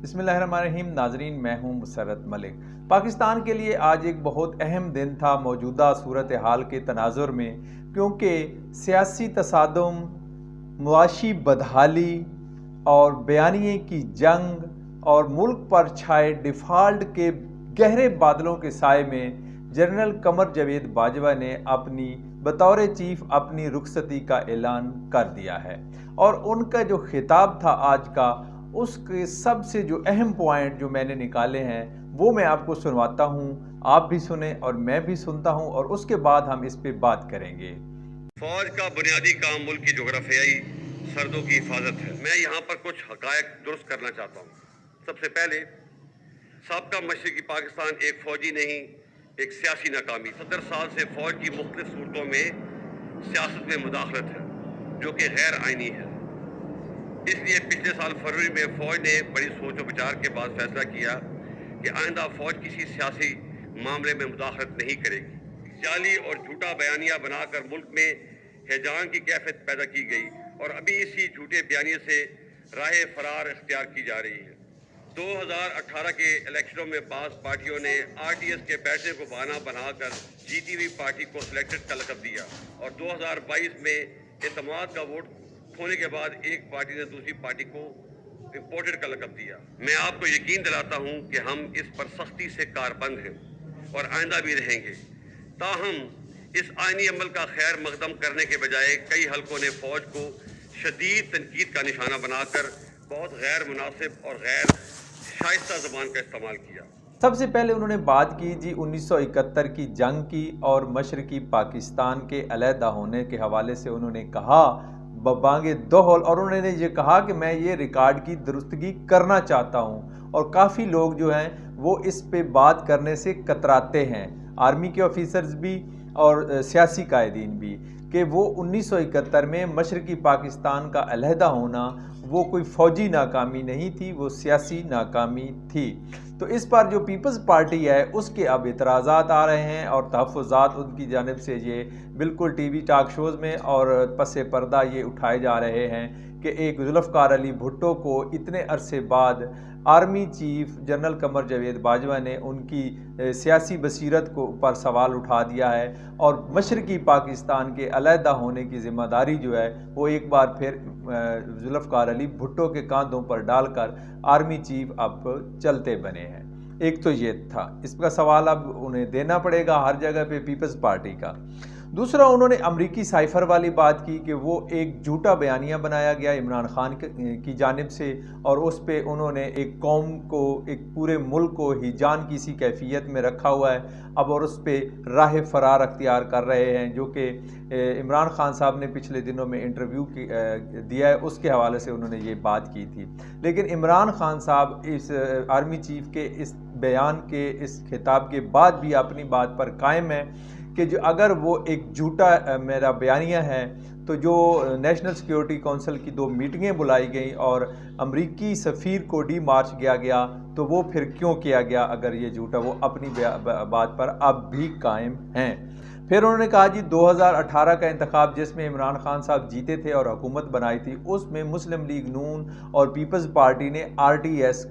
بسم اللہ الرحمن الرحیم ناظرین، میں ہوں مسرت ملک۔ پاکستان کے لیے آج ایک بہت اہم دن تھا موجودہ صورتحال کے تناظر میں، کیونکہ سیاسی تصادم، معاشی بدحالی اور بیانیے کی جنگ اور ملک پر چھائے ڈیفالٹ کے گہرے بادلوں کے سائے میں جنرل قمر جاوید باجوہ نے بطور چیف اپنی رخصتی کا اعلان کر دیا ہے۔ اور ان کا جو خطاب تھا آج کا، اس کے سب سے جو اہم پوائنٹ جو میں نے نکالے ہیں وہ میں آپ کو سنواتا ہوں، آپ بھی سنیں اور میں بھی سنتا ہوں، اور اس کے بعد ہم اس پہ بات کریں گے۔ فوج کا بنیادی کام ملک کی جغرافیائی سرحدوں کی حفاظت ہے۔ میں یہاں پر کچھ حقائق درست کرنا چاہتا ہوں۔ سب سے پہلے، سابقہ مشرقی پاکستان ایک فوجی نہیں، ایک سیاسی ناکامی۔ 70 سال سے فوج کی مختلف صورتوں میں سیاست میں مداخلت ہے، جو کہ غیر آئینی ہے۔ اس لیے پچھلے سال فروری میں فوج نے بڑی سوچ و بچار کے بعد فیصلہ کیا کہ آئندہ فوج کسی سیاسی معاملے میں مداخلت نہیں کرے گی۔ جعلی اور جھوٹا بیانیہ بنا کر ملک میں ہیجان کی کیفیت پیدا کی گئی، اور ابھی اسی جھوٹے بیانیے سے راہ فرار اختیار کی جا رہی ہے۔ 2018 کے الیکشنوں میں بعض پارٹیوں نے RTS کے بیٹھنے کو بہانہ بنا کر جیتی ہوئی پارٹی کو سلیکٹڈ کا لقب دیا، اور 2022 میں اعتماد کا ووٹ کھونے کے بعد ایک پارٹی نے دوسری پارٹی کو امپورٹڈ کا لقب دیا۔ میں آپ کو یقین دلاتا ہوں کہ ہم اس پر سختی سے کاربند ہیں اور آئندہ بھی رہیں گے۔ تاہم اس آئینی عمل کا خیر مقدم کرنے کے بجائے کئی حلقوں نے فوج کو شدید تنقید کا نشانہ بنا کر بہت غیر مناسب اور غیر شائستہ زبان کا استعمال کیا۔ سب سے پہلے انہوں نے بات کی 1971 کی جنگ کی اور مشرقی پاکستان کے علیحدہ ہونے کے حوالے سے انہوں نے کہا ببانگ دہل، اور انہوں نے یہ کہا کہ میں یہ ریکارڈ کی درستگی کرنا چاہتا ہوں، اور کافی لوگ جو ہیں وہ اس پہ بات کرنے سے کتراتے ہیں، آرمی کے آفیسرز بھی اور سیاسی قائدین بھی، کہ وہ 1971 میں مشرقی پاکستان کا علیحدہ ہونا وہ کوئی فوجی ناکامی نہیں تھی، وہ سیاسی ناکامی تھی۔ تو اس پر جو پیپلز پارٹی ہے اس کے اب اعتراضات آ رہے ہیں اور تحفظات ان کی جانب سے یہ بالکل ٹی وی ٹاک شوز میں اور پس پردہ یہ اٹھائے جا رہے ہیں کہ ایک ذوالفقار علی بھٹو کو اتنے عرصے بعد army chief general Qamar Javed Bajwa نے ان کی سیاسی بصیرت کو پر سوال اٹھا دیا ہے، اور مشرقی پاکستان کے علیحدہ ہونے کی ذمہ داری جو ہے وہ ایک بار پھر ذوالفقار علی بھٹو کے کاندھوں پر ڈال کر آرمی چیف اب چلتے بنے ہیں۔ ایک تو یہ تھا، اس کا سوال اب انہیں دینا پڑے گا ہر جگہ پہ پیپلز پارٹی کا۔ دوسرا، انہوں نے امریکی سائفر والی بات کی کہ وہ ایک جھوٹا بیانیہ بنایا گیا عمران خان کی جانب سے، اور اس پہ انہوں نے ایک قوم کو، ایک پورے ملک کو ہیجان کی سی کیفیت میں رکھا ہوا ہے اب، اور اس پہ راہ فرار اختیار کر رہے ہیں، جو کہ عمران خان صاحب نے پچھلے دنوں میں انٹرویو دیا ہے، اس کے حوالے سے انہوں نے یہ بات کی تھی۔ لیکن عمران خان صاحب اس آرمی چیف کے اس بیان کے، اس خطاب کے بعد بھی اپنی بات پر قائم ہے کہ جو اگر وہ ایک جھوٹا میرا بیانیہ ہے تو جو نیشنل سیکیورٹی کونسل کی 2 میٹنگیں بلائی گئیں اور امریکی سفیر کو ڈی مارچ کیا گیا، تو وہ پھر کیوں کیا گیا اگر یہ جھوٹا؟ وہ اپنی بات پر اب بھی قائم ہیں۔ پھر انہوں نے کہا 2018 کا انتخاب جس میں عمران خان صاحب جیتے تھے اور حکومت بنائی تھی، اس میں مسلم لیگ نون اور پیپلز پارٹی نے RTS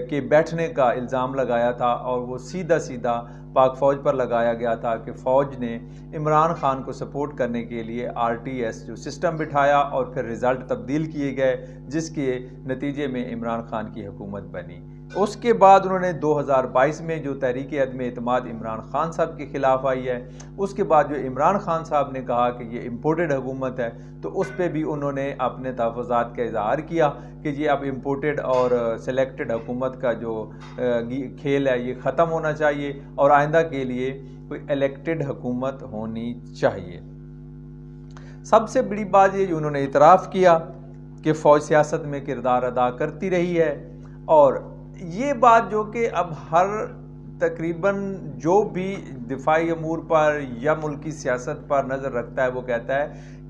کے بیٹھنے کا الزام لگایا تھا، اور وہ سیدھا پاک فوج پر لگایا گیا تھا کہ فوج نے عمران خان کو سپورٹ کرنے کے لیے RTS جو سسٹم بٹھایا، اور پھر رزلٹ تبدیل کیے گئے جس کے نتیجے میں عمران خان کی حکومت بنی۔ اس کے بعد انہوں نے 2022 میں جو تحریک عدم اعتماد عمران خان صاحب کے خلاف آئی ہے، اس کے بعد جو عمران خان صاحب نے کہا کہ یہ امپورٹڈ حکومت ہے، تو اس پہ بھی انہوں نے اپنے تحفظات کا اظہار کیا کہ یہ اب امپورٹڈ اور سلیکٹڈ حکومت کا جو کھیل ہے یہ ختم ہونا چاہیے، اور آئندہ کے لیے کوئی الیکٹڈ حکومت ہونی چاہیے۔ سب سے بڑی بات یہ جو انہوں نے اعتراف کیا کہ فوج سیاست میں کردار ادا کرتی رہی ہے، اور یہ بات جو کہ اب ہر تقریباً جو بھی دفاعی امور پر یا ملکی سیاست پر نظر رکھتا ہے وہ کہتا ہے